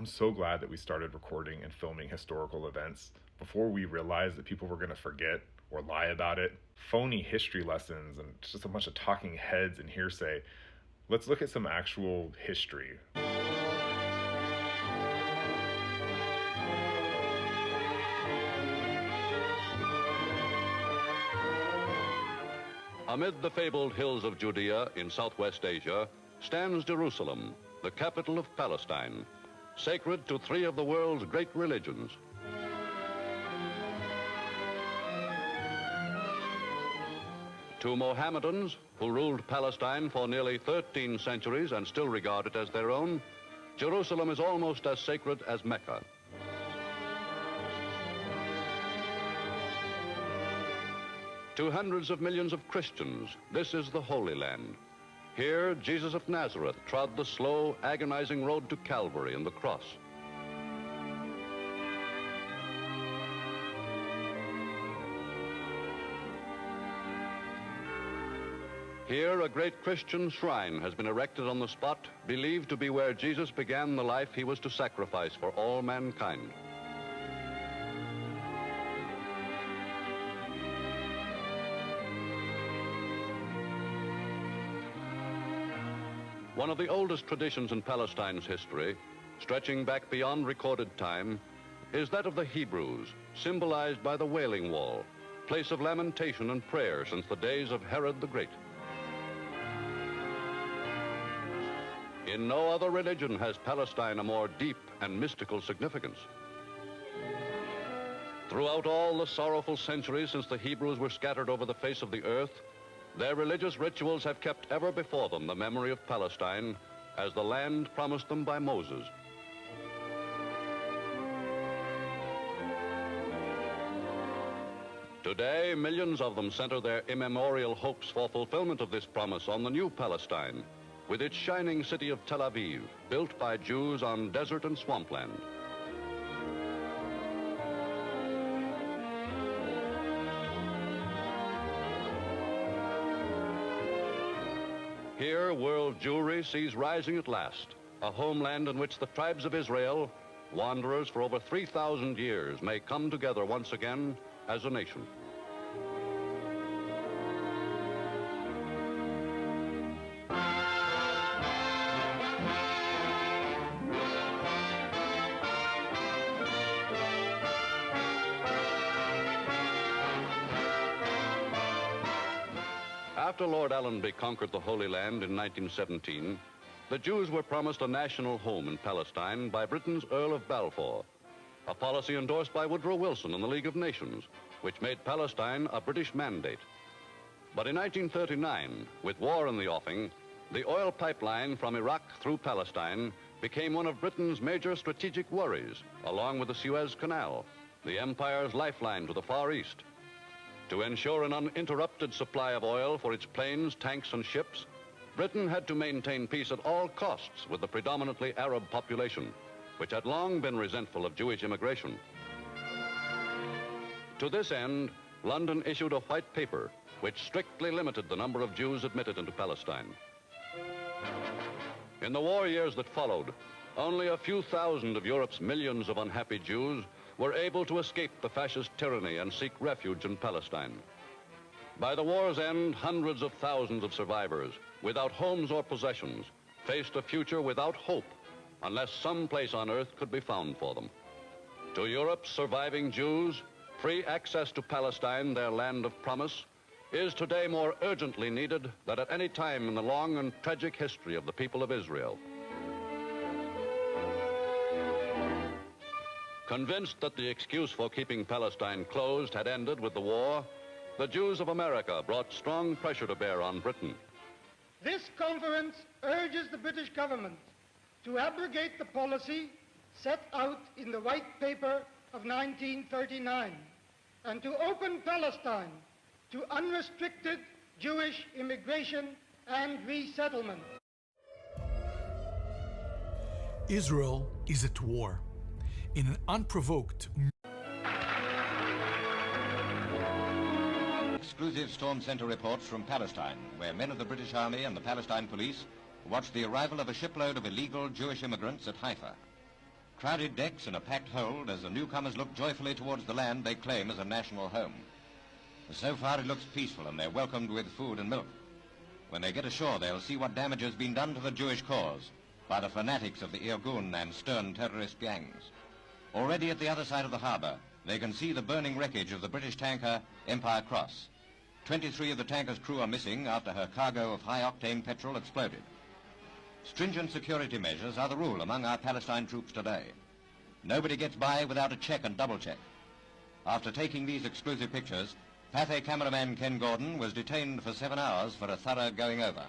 I'm so glad that we started recording and filming historical events before we realized that people were going to forget or lie about it. Phony history lessons and just a bunch of talking heads and hearsay. Let's look at some actual history. Amid the fabled hills of Judea in Southwest Asia stands Jerusalem, the capital of Palestine, sacred to three of the world's great religions. To Mohammedans, who ruled Palestine for nearly 13 centuries and still regard it as their own, Jerusalem is almost as sacred as Mecca. To hundreds of millions of Christians, this is the Holy Land. Here, Jesus of Nazareth trod the slow, agonizing road to Calvary and the cross. Here, a great Christian shrine has been erected on the spot believed to be where Jesus began the life he was to sacrifice for all mankind. One of the oldest traditions in Palestine's history, stretching back beyond recorded time, is that of the Hebrews, symbolized by the Wailing Wall, place of lamentation and prayer since the days of Herod the Great. In no other religion has Palestine a more deep and mystical significance. Throughout all the sorrowful centuries since the Hebrews were scattered over the face of the earth, their religious rituals have kept ever before them the memory of Palestine as the land promised them by Moses. Today, millions of them center their immemorial hopes for fulfillment of this promise on the new Palestine, with its shining city of Tel Aviv, built by Jews on desert and swampland. Here, world Jewry sees rising at last, a homeland in which the tribes of Israel, wanderers for over 3,000 years, may come together once again as a nation. After Lord Allenby conquered the Holy Land in 1917, the Jews were promised a national home in Palestine by Britain's Earl of Balfour, a policy endorsed by Woodrow Wilson and the League of Nations, which made Palestine a British mandate. But in 1939, with war in the offing, the oil pipeline from Iraq through Palestine became one of Britain's major strategic worries, along with the Suez Canal, the empire's lifeline to the Far East. To ensure an uninterrupted supply of oil for its planes, tanks, and ships, Britain had to maintain peace at all costs with the predominantly Arab population, which had long been resentful of Jewish immigration. To this end, London issued a white paper which strictly limited the number of Jews admitted into Palestine. In the war years that followed, only a few thousand of Europe's millions of unhappy Jews were able to escape the fascist tyranny and seek refuge in Palestine. By the war's end, hundreds of thousands of survivors, without homes or possessions, faced a future without hope unless some place on earth could be found for them. To Europe's surviving Jews, free access to Palestine, their land of promise, is today more urgently needed than at any time in the long and tragic history of the people of Israel. Convinced that the excuse for keeping Palestine closed had ended with the war, the Jews of America brought strong pressure to bear on Britain. This conference urges the British government to abrogate the policy set out in the White Paper of 1939 and to open Palestine to unrestricted Jewish immigration and resettlement. Israel is at war. In an unprovoked... Exclusive Storm Center reports from Palestine, where men of the British Army and the Palestine police watched the arrival of a shipload of illegal Jewish immigrants at Haifa. Crowded decks and a packed hold as the newcomers look joyfully towards the land they claim as a national home. So far it looks peaceful and they're welcomed with food and milk. When they get ashore, they'll see what damage has been done to the Jewish cause by the fanatics of the Irgun and Stern terrorist gangs. Already at the other side of the harbour, they can see the burning wreckage of the British tanker Empire Cross. 23 of the tanker's crew are missing after her cargo of high-octane petrol exploded. Stringent security measures are the rule among our Palestine troops today. Nobody gets by without a check and double-check. After taking these exclusive pictures, Pathé cameraman Ken Gordon was detained for 7 hours for a thorough going over.